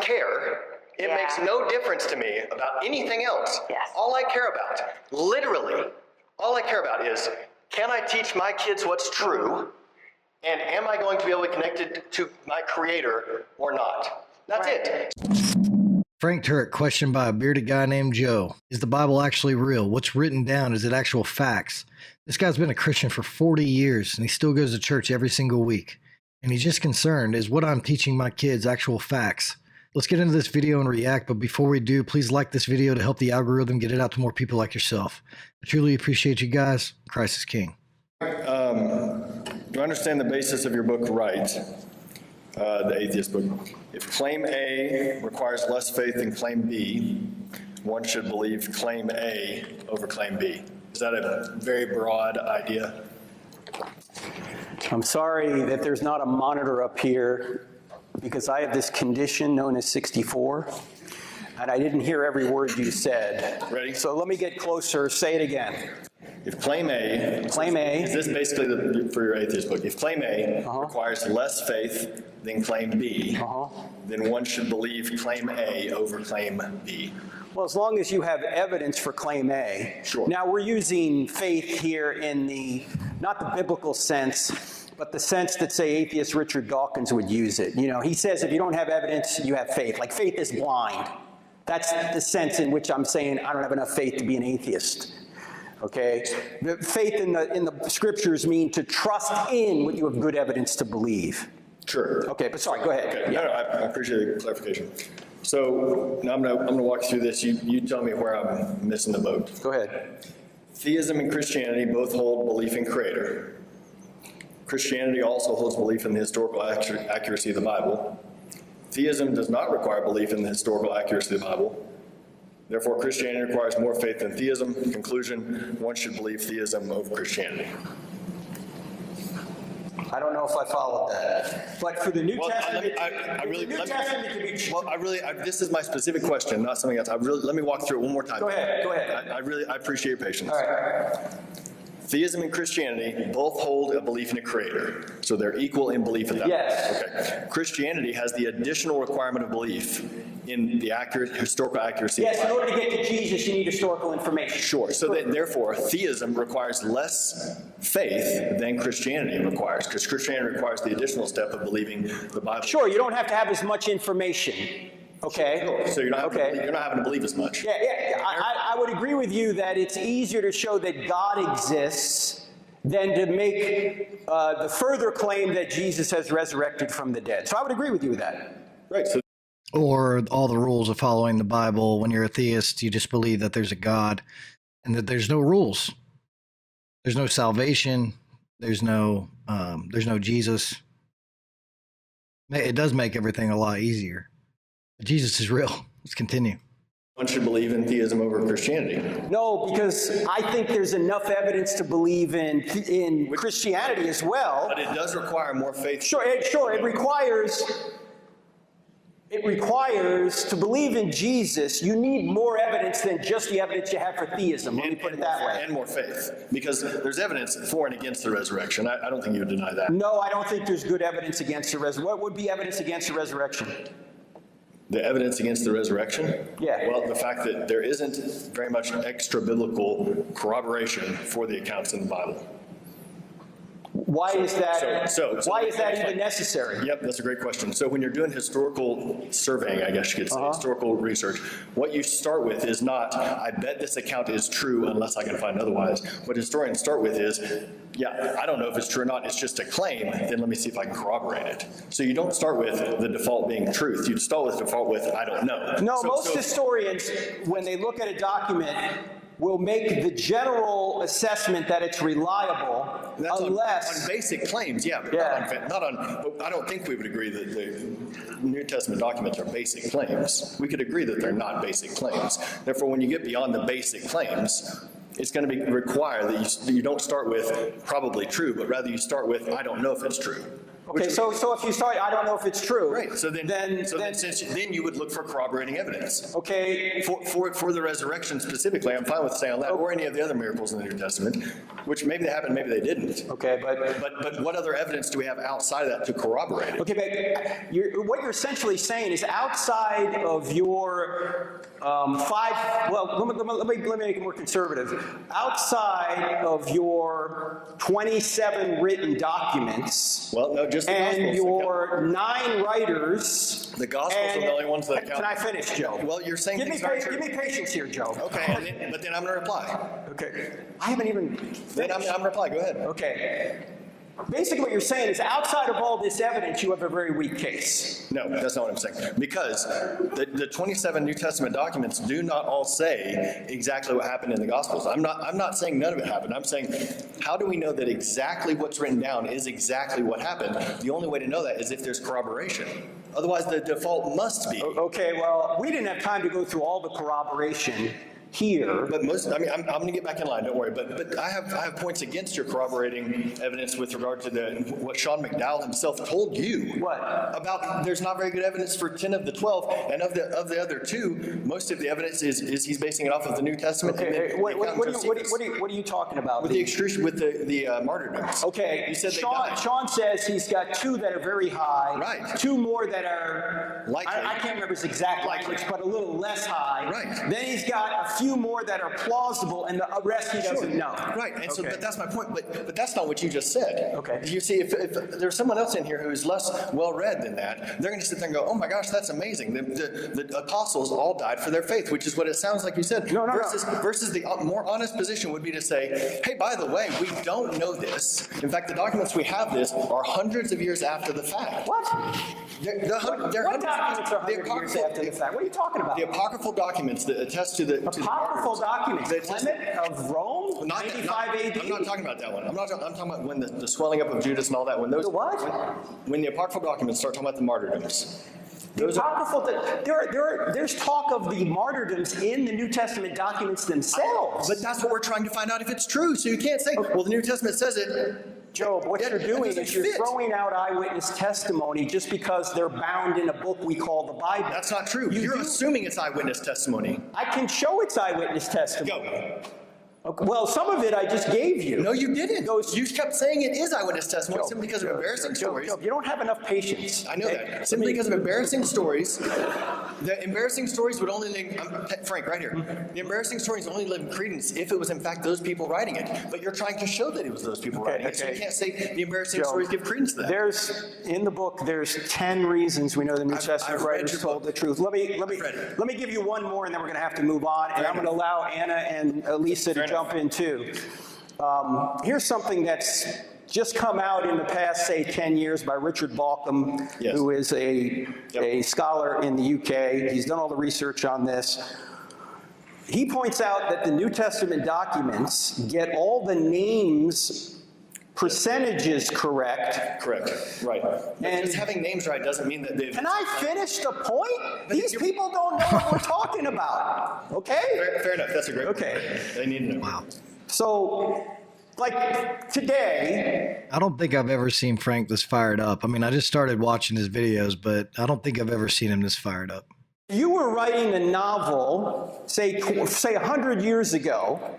care. It makes no difference to me about anything else. Yes. All I care about, literally, all I care about is, can I teach my kids what's true? And am I going to be able to connect it to my Creator or not? That's it. Frank Turek, questioned by a bearded guy named Joe. Is the Bible actually real? What's written down? Is it actual facts? This guy's been a Christian for 40 years, and he still goes to church every single week. And he's just concerned, is what I'm teaching my kids actual facts? Let's get into this video and react, but before we do, please like this video to help the algorithm get it out to more people like yourself. I truly appreciate you guys. Christ is King. Do I understand the basis of your book right? The atheist book. If claim A requires less faith than claim B, one should believe claim A over claim B. Is that a very broad idea? I'm sorry that there's not a monitor up here because I have this condition known as 64, and I didn't hear every word you said. Ready? So let me get closer. Say it again. If claim A, is this basically for your atheist book? If claim A requires less faith than claim B, then one should believe claim A over claim B. Well, as long as you have evidence for claim A. Sure. Now, we're using faith here in the, not the biblical sense, but the sense that, say, atheist Richard Dawkins would use it. You know, he says if you don't have evidence, you have faith. Like, faith is blind. That's the sense in which I'm saying I don't have enough faith to be an atheist. Okay? The faith in the scriptures mean to trust in what you have good evidence to believe. Sure. Okay, but sorry, go ahead. Okay. No, I appreciate the clarification. So now I'm gonna walk through this. You tell me where I'm missing the boat. Go ahead. Theism and Christianity both hold belief in Creator. Christianity also holds belief in the historical accuracy of the Bible. Theism does not require belief in the historical accuracy of the Bible. Therefore, Christianity requires more faith than theism. In conclusion, one should believe theism over Christianity. I don't know if I followed that. But for the New Testament, this is my specific question, not something else. Let me walk through it one more time. Go ahead. I appreciate your patience. All right. Theism and Christianity both hold a belief in a Creator, so they're equal in belief in that. Yes. Okay. Christianity has the additional requirement of belief in the historical accuracy. Yes, in order to get to Jesus, you need historical information. Sure. So therefore, theism requires less faith than Christianity requires, because Christianity requires the additional step of believing the Bible. Sure, you don't have to have as much information. Okay. Sure. So you're not having to believe as much. Yeah. I would agree with you that it's easier to show that God exists than to make the further claim that Jesus has resurrected from the dead. So I would agree with you with that. Right. So Or all the rules of following the Bible. When you're a theist, you just believe that there's a God and that there's no rules. There's no salvation. There's no Jesus. It does make everything a lot easier. But Jesus is real. Let's continue. one should believe in theism over Christianity. No, because I think there's enough evidence to believe in Christianity as well. But it does require more faith. Sure, it requires to believe in Jesus, you need more evidence than just the evidence you have for theism. Let me put it that way. And more faith. Because there's evidence for and against the resurrection. I don't think you would deny that. No, I don't think there's good evidence against the resurrection. What would be evidence against the resurrection? The evidence against the resurrection? Yeah. Well, the fact that there isn't very much extra biblical corroboration for the accounts in the Bible. Why is that? Why is that even necessary? Yep, that's a great question. So when you're doing historical surveying, I guess you could say, historical research, what you start with is not, I bet this account is true unless I can find otherwise. What historians start with is, yeah, I don't know if it's true or not, it's just a claim, then let me see if I can corroborate it. So you don't start with the default being truth, you start with default with, I don't know. No, most historians, when they look at a document, will make the general assessment that it's reliable unless... On basic claims, yeah, but not on, I don't think we would agree that the New Testament documents are basic claims. We could agree that they're not basic claims. Therefore, when you get beyond the basic claims, it's going to require that you don't start with probably true, but rather you start with, I don't know if it's true. Okay, so if you start, I don't know if it's true. Right, so then you would look for corroborating evidence. Okay. For the resurrection specifically, I'm fine with saying on that, or any of the other miracles in the New Testament, which maybe they happened, maybe they didn't. Okay, But what other evidence do we have outside of that to corroborate it? okay, but what you're essentially saying is outside of your let me make it more conservative. Outside of your 27 written documents. Well, no, just the and Gospels. your 9 writers. The Gospels are the only ones that count. Can I finish, Joe? Well, you're saying give me true. patience here, Joe. Okay, but then I'm going to reply. Okay. I haven't even finished. Then I'm going to reply. Go ahead. Okay. Basically what you're saying is outside of all this evidence, you have a very weak case. No, that's not what I'm saying. Because the 27 New Testament documents do not all say exactly what happened in the Gospels. I'm not saying none of it happened. I'm saying, how do we know that exactly what's written down is exactly what happened? The only way to know that is if there's corroboration. Otherwise, the default must be. Okay, well, we didn't have time to go through all the corroboration here. But I'm going to get back in line, don't worry. But I have points against your corroborating evidence with regard to what Sean McDowell himself told you. What? About there's not very good evidence for 10 of the 12, and of the other 2, most of the evidence is he's basing it off of the New Testament. Okay, what are you talking about? With the martyrdoms. Okay, you said Sean says he's got 2 that are very high. Right. 2 more that are, likely. I can't remember his exact language, but a little less high. Right. Then he's got a few more that are plausible, and the rest he doesn't know. Right, and so, but that's my point, but that's not what you just said. Okay. You see, if there's someone else in here who is less well-read than that, they're going to sit there and go, oh my gosh, that's amazing. The apostles all died for their faith, which is what it sounds like you said. No. Versus the more honest position would be to say, hey, by the way, we don't know this. In fact, the documents we have this are hundreds of years after the fact. What? What documents are 100 years after the fact? What are you talking about? The apocryphal documents that attest to the apocryphal documents. Clement of Rome, 95 AD. I'm not talking about that one. I'm talking about when the swelling up of Judas and all that. When those the what? When the apocryphal documents start talking about the martyrdoms. There's talk of the martyrdoms in the New Testament documents themselves. But that's what we're trying to find out if it's true. So you can't say, well, the New Testament says it. Job, what you're doing is you're throwing out eyewitness testimony just because they're bound in a book we call the Bible. That's not true. You're assuming it's eyewitness testimony. I can show it's eyewitness testimony. Go. Okay, well, some of it I just gave you. No, you didn't. You kept saying it is eyewitness testimony simply because of embarrassing stories. Job, you don't have enough patience. I know that. Simply because of embarrassing stories. The embarrassing stories would only, Frank, right here. The embarrassing stories only live in credence if it was in fact those people writing it. But you're trying to show that it was those people writing it. So you can't say the embarrassing stories give credence to that. In the book, there's 10 reasons we know the New Testament writers told the truth. Let me give you one more, and then we're going to have to move on. And I'm going to allow Anna and Alisa to jump in too. Here's something that's just come out in the past, say, 10 years by Richard Balcom, who is a scholar in the UK. He's done all the research on this. He points out that the New Testament documents get all the names percentages correct. Correct, right. And just having names right doesn't mean that they've... Can I finish the point? These people don't know what we're talking about, okay? Fair enough, that's a great point. Okay. They need to know. Wow. So, like today... I don't think I've ever seen Frank this fired up. I mean, I just started watching his videos, but I don't think I've ever seen him this fired up. You were writing a novel, say 100 years ago.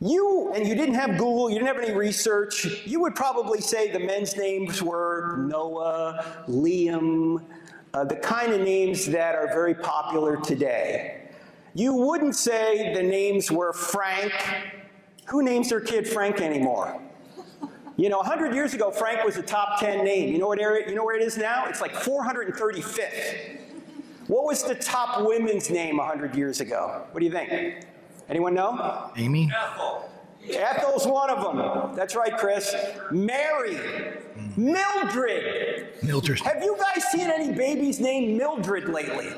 You didn't have Google, you didn't have any research, you would probably say the men's names were Noah, Liam, the kind of names that are very popular today. You wouldn't say the names were Frank. Who names their kid Frank anymore? You know, 100 years ago, Frank was a top 10 name. You know where it is now? It's like 435th. What was the top women's name 100 years ago? What do you think? Anyone know? Amy? Ethel's one of them. That's right, Chris. Mary. Mildred. Mildred. Have you guys seen any babies named Mildred lately?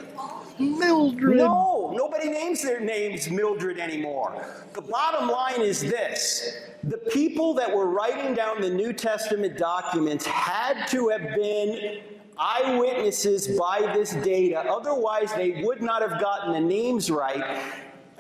Mildred. No, nobody names their names Mildred anymore. The bottom line is this. The people that were writing down the New Testament documents had to have been eyewitnesses by this data. Otherwise, they would not have gotten the names right.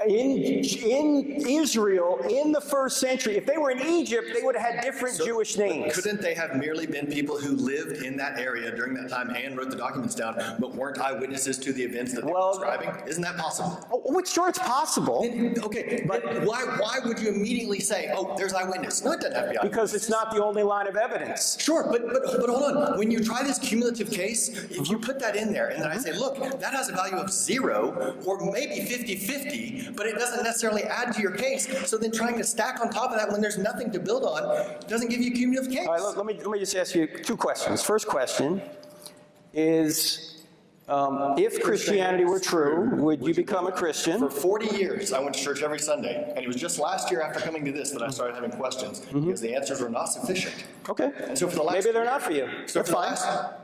In Israel, in the first century, if they were in Egypt, they would have had different Jewish names. Couldn't they have merely been people who lived in that area during that time and wrote the documents down, but weren't eyewitnesses to the events that they were describing? Isn't that possible? Oh, sure, it's possible. Okay, but why would you immediately say, oh, there's eyewitness? No, it doesn't have to be eyewitness. Because it's not the only line of evidence. Sure, but hold on. When you try this cumulative case, if you put that in there and then I say, look, that has a value of 0 or maybe 50-50, but it doesn't necessarily add to your case, so then trying to stack on top of that when there's nothing to build on doesn't give you a cumulative case. All right, let me just ask you 2 questions. First question is, if Christianity were true, would you become a Christian? For 40 years, I went to church every Sunday, and it was just last year after coming to this that I started having questions, because the answers were not sufficient. Okay. And so for the last Maybe they're not for you. So That's fine.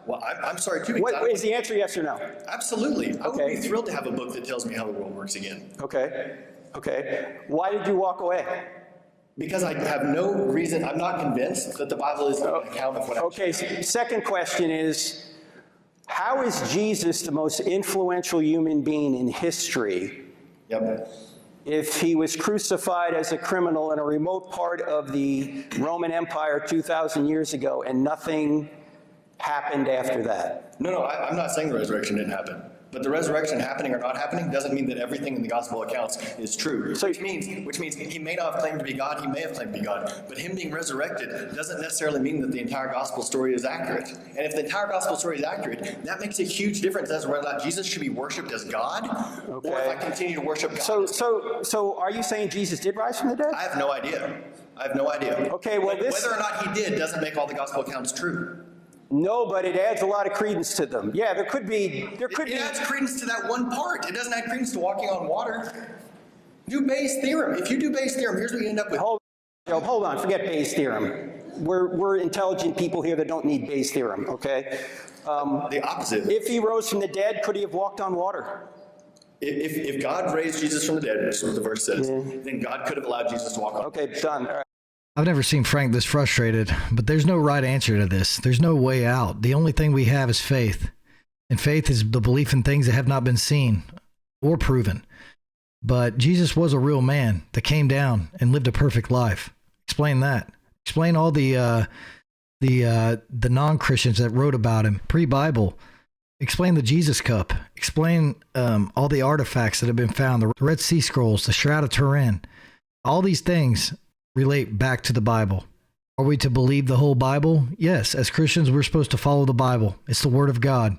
Well, I'm sorry too. What is the answer, yes or no? Absolutely. I would Okay. be thrilled to have a book that tells me how the world works again. Okay. Why did you walk away? Because I have no reason, I'm not convinced that the Bible is an account of what Okay, second question is, how is Jesus the most influential human being in history Yep. if he was crucified as a criminal in a remote part of the Roman Empire 2,000 years ago and nothing happened after that? No, I'm not saying the resurrection didn't happen. But the resurrection happening or not happening doesn't mean that everything in the gospel accounts is true. So- Which means he may not have claimed to be God, he may have claimed to be God, but him being resurrected doesn't necessarily mean that the entire gospel story is accurate. And if the entire gospel story is accurate, that makes a huge difference as to whether or not Jesus should be worshiped as God, or if I continue to worship God. So are you saying Jesus did rise from the dead? I have no idea. Okay, well, But whether or not he did doesn't make all the gospel accounts true. No, but it adds a lot of credence to them. Yeah, there could be. It adds credence to that one part. It doesn't add credence to walking on water. Do Bayes' theorem. If you do Bayes' theorem, here's what you end up with. Hold on, forget Bayes' theorem. We're intelligent people here that don't need Bayes' theorem, okay? The opposite. If he rose from the dead, could he have walked on water? If God raised Jesus from the dead, which is what the verse says, then God could have allowed Jesus to walk on. Okay, done. All right. I've never seen Frank this frustrated, but there's no right answer to this. There's no way out. The only thing we have is faith. And faith is the belief in things that have not been seen or proven. But Jesus was a real man that came down and lived a perfect life. Explain that. Explain all the non-Christians that wrote about him pre-Bible. Explain the Jesus Cup. Explain all the artifacts that have been found, the Red Sea Scrolls, the Shroud of Turin. All these things relate back to the Bible. Are we to believe the whole Bible? Yes. As Christians, we're supposed to follow the Bible. It's the Word of God.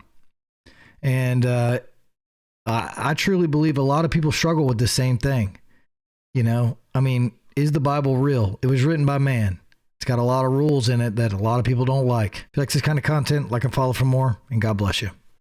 And I truly believe a lot of people struggle with the same thing. You know, I mean, is the Bible real? It was written by man. It's got a lot of rules in it that a lot of people don't like. If you like this kind of content, like and follow for more, and God bless you.